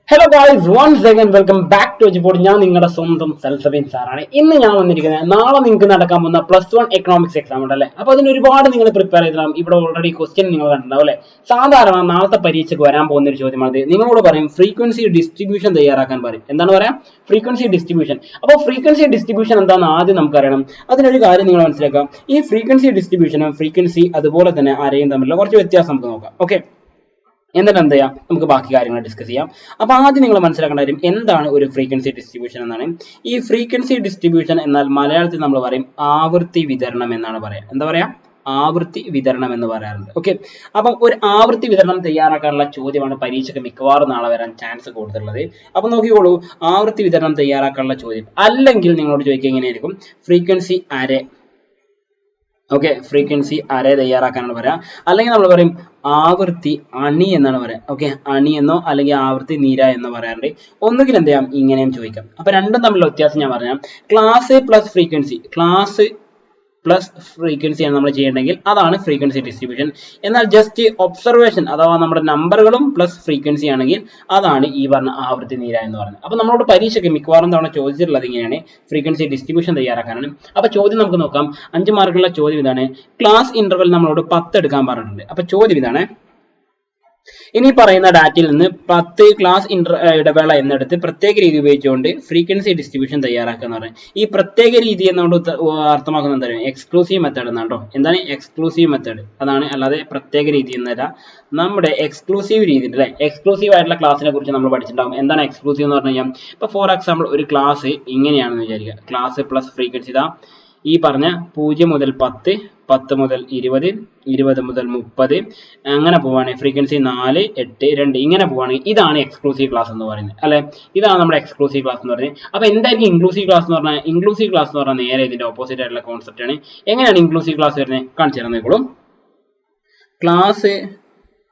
Hello guys, once again welcome back to Eduport. ഞാൻ നിങ്ങളുടെ സ്വന്തം സൽസബീൻ സാറാണ്. ഇന്ന് ഞാൻ വന്നിരിക്കുന്നത് നാളെ നിങ്ങൾക്ക് നടക്കാൻ പോകുന്ന +1 എക്കണോമിക്സ് എക്സാം ഉണ്ടല്ലേ. അപ്പോൾ അതിന് ഒരുപാട് നിങ്ങൾ പ്രിപ്പയർ ചെയ്തിട്ടുണ്ടാവും. ഇവിടെ ഓൾറെഡി ക്വസ്റ്റ്യൻ നിങ്ങൾ കണ്ടിട്ടുണ്ടാവും അല്ലേ. സാധാരണ നാളത്തെ പരീക്ഷയ്ക്ക് വരാൻ പോകുന്ന ഒരു ചോദ്യമാണ്. നിങ്ങളോട് പറയും ഫ്രീക്വൻസി ഡിസ്ട്രിബ്യൂഷൻ തയ്യാറാക്കാൻ പറയും. എന്താണ് പറയാം? Frequency distribution. അപ്പോൾ ഫ്രീക്വൻസി ഡിസ്ട്രിബ്യൂഷൻ എന്താണെന്ന് ആദ്യം നമുക്കറിയണം. അതിനൊരു കാര്യം നിങ്ങൾ മനസ്സിലാക്കാം. ഈ ഫ്രീക്വൻസി ഡിസ്ട്രിബ്യൂഷനും ഫ്രീക്വൻസി അതുപോലെ തന്നെ അരയും തമ്മിലുള്ള കുറച്ച് വ്യത്യാസം നമുക്ക് നോക്കാം. ഓക്കെ, എന്നിട്ട് എന്ത് ചെയ്യാം, നമുക്ക് ബാക്കി കാര്യങ്ങൾ ഡിസ്കസ് ചെയ്യാം. അപ്പൊ ആദ്യം നിങ്ങൾ മനസ്സിലാക്കേണ്ട കാര്യം എന്താണ് ഒരു ഫ്രീക്വൻസി ഡിസ്ട്രിബ്യൂഷൻ എന്നാണ്. ഈ ഫ്രീക്വൻസി ഡിസ്ട്രിബ്യൂഷൻ എന്നാൽ മലയാളത്തിൽ നമ്മൾ പറയും ആവൃത്തി വിതരണം എന്നാണ് പറയാം. എന്താ പറയാ? ആവൃത്തി വിതരണം എന്ന് പറയാറുണ്ട്. ഓക്കെ, അപ്പം ഒരു ആവൃത്തി വിതരണം തയ്യാറാക്കാനുള്ള ചോദ്യമാണ് പരീക്ഷയ്ക്ക് മിക്കവാറും നാളെ വരാൻ ചാൻസ് കൂടുതലുള്ളത്. അപ്പൊ നോക്കിക്കോളൂ, ആവൃത്തി വിതരണം തയ്യാറാക്കാനുള്ള ചോദ്യം അല്ലെങ്കിൽ നിങ്ങളോട് ചോദിക്കുക എങ്ങനെയായിരിക്കും? ഫ്രീക്വൻസി അരേ. ഓക്കെ, ഫ്രീക്വൻസി അരേ തയ്യാറാക്കാനാണ് പറയാം. അല്ലെങ്കിൽ നമ്മൾ പറയും ആവൃത്തി അണി എന്നാണ് പറയാം. ഓക്കെ, അണി എന്നോ അല്ലെങ്കിൽ ആവൃത്തി നീര എന്നോ പറയാറുണ്ട്. ഒന്നുകിൽ എന്ത് ചെയ്യാം, ഇങ്ങനെയും ചോദിക്കാം. അപ്പൊ രണ്ടും തമ്മിലുള്ള വ്യത്യാസം ഞാൻ പറയാം. Class plus frequency, class plus frequency ആണ് നമ്മൾ ചെയ്യണമെങ്കിൽ അതാണ് ഫ്രീക്വൻസി ഡിസ്ട്രിബ്യൂഷൻ. എന്നാൽ ജസ്റ്റ് ഒബ്സർവേഷൻ അഥവാ നമ്മുടെ നമ്പറുകളും പ്ലസ് ഫ്രീക്വൻസി ആണെങ്കിൽ അതാണ് ഈ പറഞ്ഞ ആവൃത്തി നീര എന്ന് പറയുന്നത്. അപ്പൊ നമ്മളോട് പരീക്ഷയ്ക്ക് മിക്കവാറും തവണ ചോദിച്ചിട്ടുള്ളത് ഇങ്ങനെയാണ്, ഫ്രീക്വൻസി ഡിസ്ട്രിബ്യൂഷൻ തയ്യാറാക്കാനാണ്. അപ്പൊ ചോദ്യം നമുക്ക് നോക്കാം. 5 മാർക്കുള്ള ചോദ്യം ഇതാണ്. ക്ലാസ് ഇന്റർവെൽ നമ്മളോട് 10 എടുക്കാൻ പറഞ്ഞിട്ടുണ്ട്. അപ്പൊ ചോദ്യം ഇതാണ്, ഇനി പറയുന്ന ഡാറ്റയിൽ നിന്ന് 10 ക്ലാസ് ഇടവേള എന്നെടുത്ത് പ്രത്യേക രീതി ഉപയോഗിച്ചുകൊണ്ട് ഫ്രീക്വൻസി ഡിസ്ട്രിബ്യൂഷൻ തയ്യാറാക്കുക എന്ന് പറയുന്നത്. ഈ പ്രത്യേക രീതി എന്നോട് അർത്ഥമാക്കുന്നത് എന്താണ്? എക്സ്ക്ലൂസീവ് മെത്തേഡ് എന്നാണ്. എന്താണ് എക്സ്ക്ലൂസീവ് മെത്തേഡ്? അതാണ്, അല്ലാതെ പ്രത്യേക രീതി എന്നല്ല. നമ്മുടെ എക്സ്ക്ലൂസീവ് രീതി അല്ലെ, എക്സ്ക്ലൂസീവ് ആയിട്ടുള്ള ക്ലാസ്സിനെ കുറിച്ച് നമ്മൾ പഠിച്ചിട്ടുണ്ടാവും. എന്താണ് എക്സ്ക്ലൂസീവ് എന്ന് പറഞ്ഞു കഴിഞ്ഞാൽ, ഇപ്പൊ ഫോർ എക്സാമ്പിൾ ഒരു ക്ലാസ് ഇങ്ങനെയാണെന്ന് വിചാരിക്കുക. ക്ലാസ് പ്ലസ് ഫ്രീക്വൻസി ഇതാ ഈ പറഞ്ഞ 0 മുതൽ 10, 10 മുതൽ 20, 20 മുതൽ 30 അങ്ങനെ പോവാണെങ്കിൽ ഫ്രീക്വൻസി 4, 8, 2 ഇങ്ങനെ പോവാണെങ്കിൽ ഇതാണ് എക്സ്ക്ലൂസീവ് ക്ലാസ് എന്ന് പറയുന്നത് അല്ലെ. ഇതാണ് നമ്മുടെ എക്സ്ക്ലൂസീവ് ക്ലാസ് എന്ന് പറയുന്നത്. അപ്പൊ എന്തായിരിക്കും ഇൻക്ലൂസീവ് ക്ലാസ് എന്ന് പറഞ്ഞാൽ? ഇൻക്ലൂസീവ് ക്ലാസ് എന്ന് പറഞ്ഞാൽ നേരെ ഇതിന്റെ ഓപ്പോസിറ്റ് ആയിട്ടുള്ള കോൺസെപ്റ്റ് ആണ്. എങ്ങനെയാണ് ഇൻക്ലൂസീവ് ക്ലാസ് വരുന്നത്? കാണിച്ചു തരാൻ നോക്കോളൂ. ക്ലാസ്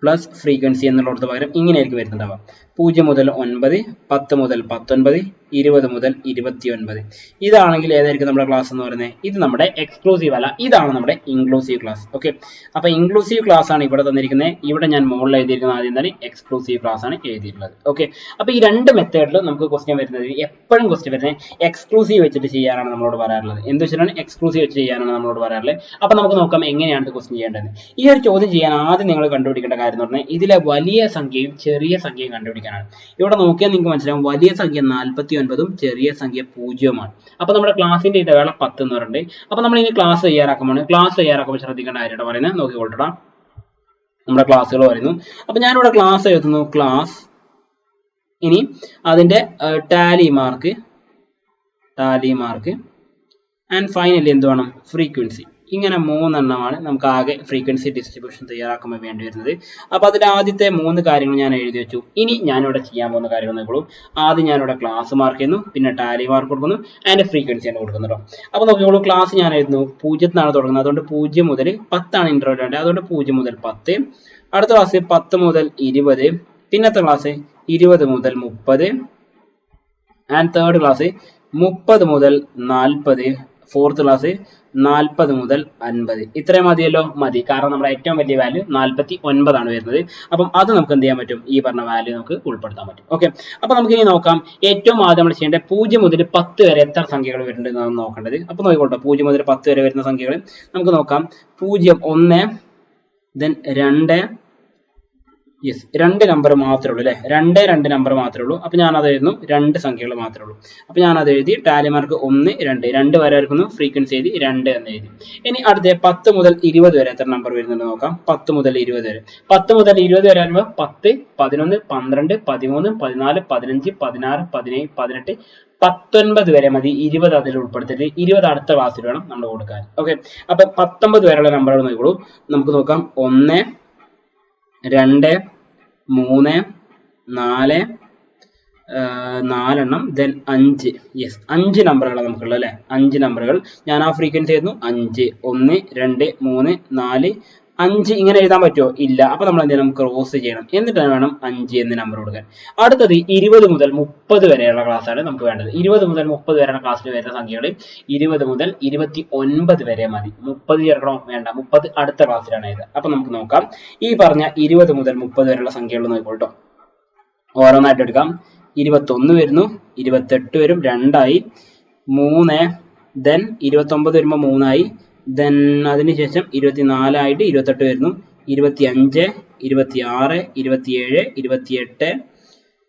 പ്ലസ് ഫ്രീക്വൻസി എന്നുള്ളടത്ത് പകരം ഇങ്ങനെയായിരിക്കും വരുന്നുണ്ടാവുക. 0 മുതൽ 9, 10 മുതൽ 19, 20 മുതൽ 29. ഇതാണെങ്കിൽ ഏതായിരിക്കും നമ്മുടെ ക്ലാസ് എന്ന് പറയുന്നത്? ഇത് നമ്മുടെ എക്സ്ക്ലൂസീവ് അല്ല, ഇതാണ് നമ്മുടെ ഇൻക്ലൂസീവ് ക്ലാസ്. ഓക്കെ, അപ്പൊ ഇൻക്ലൂസീവ് ക്ലാസ് ആണ് ഇവിടെ തന്നിരിക്കുന്നത്. ഇവിടെ ഞാൻ മുകളിൽ എഴുതിയിരിക്കുന്നത് ആദ്യം തന്നെ എക്സ്ക്ലൂസീവ് ക്ലാസ് ആണ് എഴുതിയിട്ടുള്ളത്. ഓക്കെ, അപ്പൊ ഈ രണ്ട് മെത്തേഡിലും നമുക്ക് ക്വസ്റ്റ്യൻ വരുന്നത്, എപ്പോഴും ക്വസ്റ്റ്യൻ വരുന്നത് എക്സ്ക്ലൂസീവ് വെച്ചിട്ട് ചെയ്യാനാണ് നമ്മളോട് പറയാറുള്ളത്. എന്ത് വെച്ചിട്ടാണ്? എക്സ്ക്ലൂസീവ് വെച്ച് ചെയ്യാനാണ് നമ്മളോട് പറയാറുള്ളത്. അപ്പൊ നമുക്ക് നോക്കാം എങ്ങനെയാണ് ക്വസ്റ്റ്യൻ ചെയ്യേണ്ടത്. ഈ ഒരു ചോദ്യം ചെയ്യാൻ ആദ്യം നിങ്ങൾ കണ്ടുപിടിക്കേണ്ട കാര്യം എന്ന് പറഞ്ഞാൽ ഇതിലെ വലിയ സംഖ്യയും ചെറിയ സംഖ്യയും കണ്ടുപിടിക്കാനാണ്. ഇവിടെ നോക്കിയാൽ നിങ്ങൾക്ക് മനസ്സിലാവും, വലിയ സംഖ്യ 49ഉം ചെറിയ സംഖ്യ 0ഉമാണ്. അപ്പൊ നമ്മുടെ ക്ലാസിന്റെ ഇടവേള 10 എന്ന് പറയുന്നുണ്ട്. അപ്പൊ നമ്മൾ ഇനി ക്ലാസ് തയ്യാറാക്കുമ്പോൾ ശ്രദ്ധിക്കേണ്ട കാര്യമായിട്ട് പറയുന്നത് നോക്കിക്കൊള്ളടാ. നമ്മുടെ ക്ലാസ്സുകൾ പറയുന്നു. അപ്പൊ ഞാനിവിടെ ക്ലാസ് എഴുതുന്നു, ക്ലാസ്. ഇനി അതിന്റെ ടാലി മാർക്ക് ആൻഡ് ഫൈനലി എന്ത് വേണം? ഫ്രീക്വൻസി. ഇങ്ങനെ 3 എണ്ണമാണ് നമുക്ക് ആകെ ഫ്രീക്വൻസി ഡിസ്ട്രിബ്യൂഷൻ തയ്യാറാക്കുമ്പോൾ വേണ്ടി വരുന്നത്. അപ്പൊ അതിൽ ആദ്യത്തെ 3 കാര്യങ്ങൾ ഞാൻ എഴുതി വെച്ചു. ഇനി ഞാനിവിടെ ചെയ്യാൻ പോകുന്ന കാര്യങ്ങൾ നോക്കൂ. ആദ്യം ഞാനിവിടെ ക്ലാസ് മാർക്ക് ചെയ്യുന്നു, പിന്നെ ടാലി മാർക്ക് കൊടുക്കുന്നു, അതിന്റെ ഫ്രീക്വൻസി ആണ് കൊടുക്കുന്നുണ്ടോ. അപ്പൊ നോക്കിക്കോളൂ, ക്ലാസ് ഞാൻ എഴുതുന്നു 0 ന്നാണ് തുടങ്ങുന്നത്. അതുകൊണ്ട് 0 മുതൽ 10 ആണ് ഇന്റർവെൽ വേണ്ടത്. അതുകൊണ്ട് 0 മുതൽ 10. അടുത്ത ക്ലാസ് 10 മുതൽ 20. പിന്നത്തെ ക്ലാസ് 20 മുതൽ 30. ആൻഡ് തേർഡ് ക്ലാസ് 30 മുതൽ 40. ഫോർത്ത് ക്ലാസ് 40 മുതൽ 50. ഇത്രയും മതിയല്ലോ? മതി, കാരണം നമ്മുടെ ഏറ്റവും വലിയ വാല്യൂ 49 ആണ് വരുന്നത്. അപ്പം അത് നമുക്ക് എന്ത് ചെയ്യാൻ പറ്റും? ഈ പറഞ്ഞ വാല്യൂ നമുക്ക് ഉൾപ്പെടുത്താൻ പറ്റും. ഓക്കെ, അപ്പൊ നമുക്ക് ഇനി നോക്കാം. ഏറ്റവും ആദ്യം നമ്മൾ ചെയ്യേണ്ടത് 0 മുതൽ 10 വരെ എത്ര സംഖ്യകൾ വരുന്നുണ്ട് എന്നാണ് നോക്കേണ്ടത്. അപ്പൊ നോക്കിക്കോട്ടെ, 0 മുതൽ 10 വരെ വരുന്ന സംഖ്യകൾ നമുക്ക് നോക്കാം. 0, 1, then 2. യെസ്, 2 നമ്പർ മാത്രമേ ഉള്ളൂ അല്ലെ. 2 നമ്പർ മാത്രമേ ഉള്ളൂ. അപ്പൊ ഞാൻ അത് എഴുതുന്നു, 2 സംഖ്യകൾ മാത്രമേ ഉള്ളൂ. അപ്പൊ ഞാൻ അത് എഴുതി. Tally mark 1, 2. 2 വരെ എടുക്കുന്നു, ഫ്രീക്വൻസി എഴുതി 2 എന്ന് എഴുതി. ഇനി അടുത്ത 10 മുതൽ 20 വരെ എത്ര നമ്പർ വരുന്നുണ്ട് നോക്കാം. 10 മുതൽ 20 വരെ. 10 മുതൽ 20 വരെ ആകുമ്പോൾ 10, 11, 12, 13, 14, 15, 16, 17, 18, 19 വരെ മതി. 20 അതിൽ ഉൾപ്പെടുത്തിയിട്ട് 20 അടുത്ത ക്ലാസ്സിൽ വേണം നമ്മൾ കൊടുക്കാൻ. ഓക്കെ, അപ്പൊ 19 വരെയുള്ള നമ്പറുകൾ നോക്കിക്കോളൂ. നമുക്ക് നോക്കാം. 1, 2, 3, 4, 4 then 5. യെസ്, 5 നമ്പറുകളാണ് നമുക്കുള്ളത് അല്ലെ. 5 നമ്പറുകൾ ഞാൻ ആ ഫ്രീക്വൻസി ആയിരുന്നു 5. 1, 2, 3, 4, 5 ഇങ്ങനെ എഴുതാൻ പറ്റുമോ? ഇല്ല. അപ്പൊ നമ്മൾ എന്ത് ചെയ്യണം? ക്രോസ് ചെയ്യണം. എന്നിട്ട് വേണം 5 എന്ന് നമ്പർ കൊടുക്കാൻ. അടുത്തത് 20 മുതൽ 30 വരെയുള്ള ക്ലാസ് ആണ് നമുക്ക് വേണ്ടത്. 20 മുതൽ 30 വരെയുള്ള ക്ലാസ്സിൽ വരുന്ന സംഖ്യകൾ 20 മുതൽ 29 വരെ മതി. 30 ചേർക്കണോ? വേണ്ട, 30 അടുത്ത ക്ലാസ്സിലാണ് ഇത്. അപ്പൊ നമുക്ക് നോക്കാം. ഈ പറഞ്ഞ 20 മുതൽ 30 വരെയുള്ള സംഖ്യകൾ നോക്കിക്കോട്ടോ. ഓരോന്നായിട്ട് എടുക്കാം. 21 വരുന്നു, 28 വരും, 2 ആയി, 3, ദെൻ 29 വരുമ്പോൾ 3 ആയി, ദെൻ അതിനുശേഷം 24 ആയിട്ട് 28 വരുന്നു, 25, 26, 27, 28,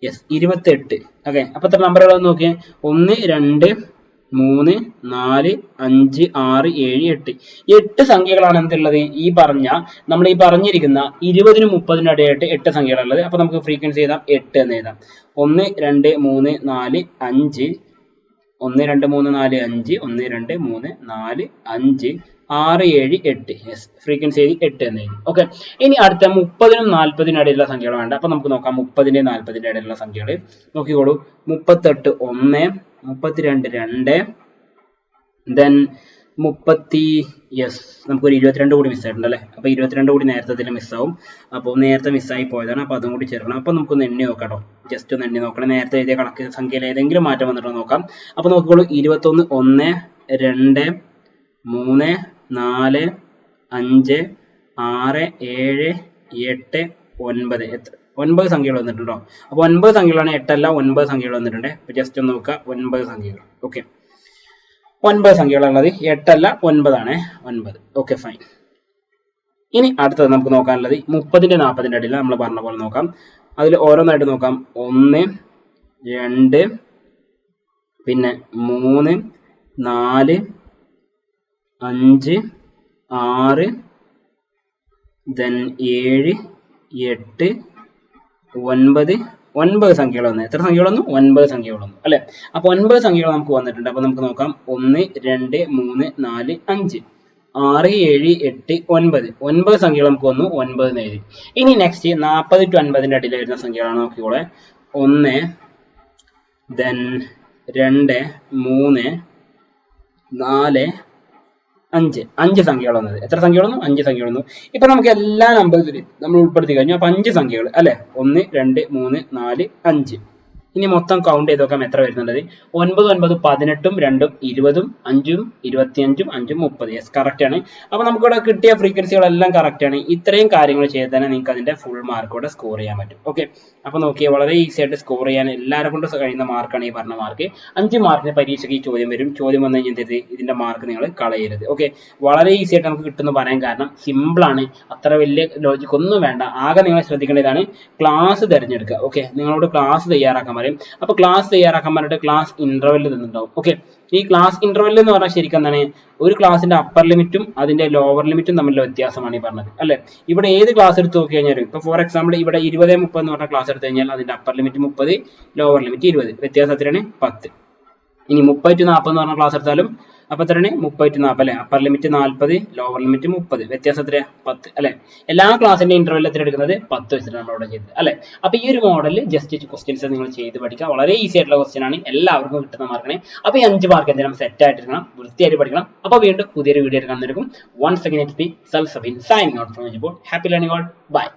യെസ് 28. ഓക്കെ, അപ്പൊ എത്ര നമ്പറുകളൊന്ന് നോക്കിയേ. 1, 2, 3, 4, 5, 6, 7, 8. 8 സംഖ്യകളാണ് എന്തുള്ളത് നമ്മൾ ഈ പറഞ്ഞിരിക്കുന്ന 20-നും 30-നും ഇടയായിട്ട് 8 സംഖ്യകളുള്ളത്. അപ്പൊ നമുക്ക് ഫ്രീക്വൻസി എഴുതാം, 8 എന്ന് എഴുതാം. 1, 2, 3, 4, 5, 1, 2, 3, 4, 5, 1, 2, 3, 4, 5, 6, 7, 8. യെസ്, ഫ്രീക്വൻസി 8 എന്ന് എഴുതി. ഓക്കെ, ഇനി അടുത്ത 30-നും 40-നും ഇടയിലുള്ള സംഖ്യകൾ വേണ്ട. അപ്പൊ നമുക്ക് നോക്കാം 30-ന്റെയും 40-ന്റെയും ഇടയിലുള്ള സംഖ്യകൾ നോക്കിക്കോളൂ. 38, 1, 32, 2, ദെൻ 30, യെസ് നമുക്കൊരു 22 കൂടി മിസ്സായിട്ടുണ്ട് അല്ലേ. അപ്പൊ 22 കൂടി നേരത്തെ മിസ്സാവും. അപ്പോൾ നേരത്തെ മിസ്സായി പോയതാണ്, അപ്പൊ അതും കൂടി ചേർക്കണം. അപ്പൊ നമുക്കൊന്ന് എണ്ണി നോക്കാം കേട്ടോ, ജസ്റ്റ് ഒന്ന് എണ്ണി നോക്കണം. നേരത്തെ എഴുതിയ കണക്ക് സംഖ്യയിൽ ഏതെങ്കിലും മാറ്റം വന്നിട്ടോ നോക്കാം. അപ്പൊ നോക്കിക്കോളൂ, 21, 1, 2, 3, 4, 5, 6, 7, 8, 9. എത്ര 9 സംഖ്യകൾ വന്നിട്ടുണ്ടോ. അപ്പൊ 9 സംഖ്യകളാണ്, 8 അല്ല 9 സംഖ്യകൾ വന്നിട്ടുണ്ട്. അപ്പൊ ജസ്റ്റ് ഒന്ന് നോക്കുക, 9 സംഖ്യകൾ. ഓക്കെ, 9 സംഖ്യകളുള്ളത്, 8 അല്ല 9 ആണ്, 9. Okay, fine. ഇനി അടുത്തത് നമുക്ക് നോക്കാനുള്ളത് 30-ന്റെ 40-ന്റെ ഇടയിൽ നമ്മൾ പറഞ്ഞ പോലെ നോക്കാം. അതിൽ ഓരോന്നായിട്ട് നോക്കാം. 1, 2, പിന്നെ 3, 4, 5, 6, ദെൻ 7, 8, 9. 9 സംഖ്യകൾ വന്നു. എത്ര സംഖ്യകൾ വന്നു? 9 സംഖ്യകൾ വന്നു അല്ലെ. അപ്പൊ 9 സംഖ്യകൾ നമുക്ക് വന്നിട്ടുണ്ട്. അപ്പൊ നമുക്ക് നോക്കാം. 1, 2, 3, 4, 5, 6, 7, 8, 9. 9 സംഖ്യകൾ നമുക്ക് വന്നു, 9 എന്ന് എഴുതി. ഇനി നെക്സ്റ്റ് 40 to 50-ന്റെ ഇടയിൽ വരുന്ന സംഖ്യകളാണ് നോക്കിക്കോളെ. 1, ദെൻ 2, 3, 4, 5. 5 സംഖ്യകൾ വന്നത്. എത്ര സംഖ്യകൾ വന്നു? 5 സംഖ്യകൾ വന്നു. ഇപ്പൊ നമുക്ക് എല്ലാ നമ്പേഴ്സിലും നമ്മൾ ഉൾപ്പെടുത്തി കഴിഞ്ഞു. അപ്പൊ 5 സംഖ്യകൾ അല്ലെ. 1, 2, 3, 4, 5. ഇനി മൊത്തം കൗണ്ട് ചെയ്ത് നോക്കാം എത്ര വരുന്നുള്ളത്. 9, 9, 18, 2, 20, 5, 25, 5, 30. യെസ്, കറക്റ്റ് ആണ്. അപ്പൊ നമുക്കിവിടെ കിട്ടിയ ഫ്രീക്വൻസികളെല്ലാം കറക്റ്റ് ആണ്. ഇത്രയും കാര്യങ്ങൾ ചെയ്ത് തന്നെ നിങ്ങൾക്ക് അതിന്റെ ഫുൾ മാർക്ക് കൂടെ സ്കോർ ചെയ്യാൻ പറ്റും. ഓക്കെ, അപ്പൊ നോക്കിയാൽ വളരെ ഈസി ആയിട്ട് സ്കോർ ചെയ്യാൻ എല്ലാവരും കൊണ്ട് കഴിയുന്ന മാർക്കാണ് ഈ പറഞ്ഞ മാർക്ക്. 5 മാർക്കിന് പരീക്ഷയ്ക്ക് ഈ ചോദ്യം വരും. ചോദ്യം വന്നു കഴിഞ്ഞാൽ ഇതിന്റെ മാർക്ക് നിങ്ങൾ കളയരുത്. ഓക്കെ, വളരെ ഈസി ആയിട്ട് നമുക്ക് കിട്ടുമെന്ന് പറയാൻ കാരണം സിമ്പിൾ ആണ്. അത്ര വലിയ ലോജിക് ഒന്നും വേണ്ട. ആകെ നിങ്ങൾ ശ്രദ്ധിക്കേണ്ടതാണ് ക്ലാസ് തിരഞ്ഞെടുക്കുക. ഓക്കെ, നിങ്ങളോട് ക്ലാസ് തയ്യാറാക്കാൻ പറയും. അപ്പൊ ക്ലാസ് തയ്യാറാക്കാൻ പറഞ്ഞിട്ട് ക്ലാസ് ഇന്റർവെല്ലിൽ നിന്നുണ്ടാവും. ഓക്കെ, ഈ ക്ലാസ് ഇന്റർവെല്ലിൽ എന്ന് പറഞ്ഞാൽ ശരിക്കും എന്താണ്, ഒരു ക്ലാസിന്റെ അപ്പർ ലിമിറ്റും അതിന്റെ ലോവർ ലിമിറ്റും തമ്മിലുള്ള വ്യത്യാസമാണ് ഈ പറഞ്ഞത് അല്ലെ. ഇവിടെ ഏത് ക്ലാസ് എടുത്ത് നോക്കി കഴിഞ്ഞാൽ ഇപ്പൊ ഫോർ എക്സാമ്പിൾ ഇവിടെ 20, 30 എന്ന് പറഞ്ഞ ക്ലാസ് എടുത്തു കഴിഞ്ഞാൽ അതിന്റെ അപ്പർ ലിമിറ്റ് 30, ലോവർ ലിമിറ്റ് 20. വ്യത്യാസം എത്രയാണ്? 10. ഇനി 30 to 40 എന്ന് പറഞ്ഞ ക്ലാസ് എടുത്താലും അപ്പൊ എത്രയാണ്? 30 to 40 അല്ലെ. Upper limit 40, lower limit 30. വ്യത്യാസം എത്രയാ? 10 അല്ലെ. എല്ലാ ക്ലാസിന്റെ ഇന്റർവെൽ എത്ര എടുക്കുന്നത്? 10 വെച്ചിട്ട് നമ്മൾ ഇവിടെ ചെയ്തത് അല്ലെ. അപ്പൊ ഈ ഒരു മോഡലിൽ ജസ്റ്റ് ക്വസ്റ്റ്യൻസ് നിങ്ങൾ ചെയ്ത് പഠിക്കുക. വളരെ ഈസി ആയിട്ടുള്ള ക്വസ്റ്റ്യൻ ആണ്, എല്ലാവർക്കും കിട്ടുന്ന മാർക്കാണ്. അപ്പൊ ഈ 5 മാർക്ക് എന്തെങ്കിലും സെറ്റ് ആയിട്ടിരിക്കണം, വൃത്തിയായിട്ട് പഠിക്കണം. അപ്പൊ വീണ്ടും പുതിയൊരു video കാണുന്നവർക്കും once again it's me Salsabin signing out from Ejipur. Happy learning all. Bye.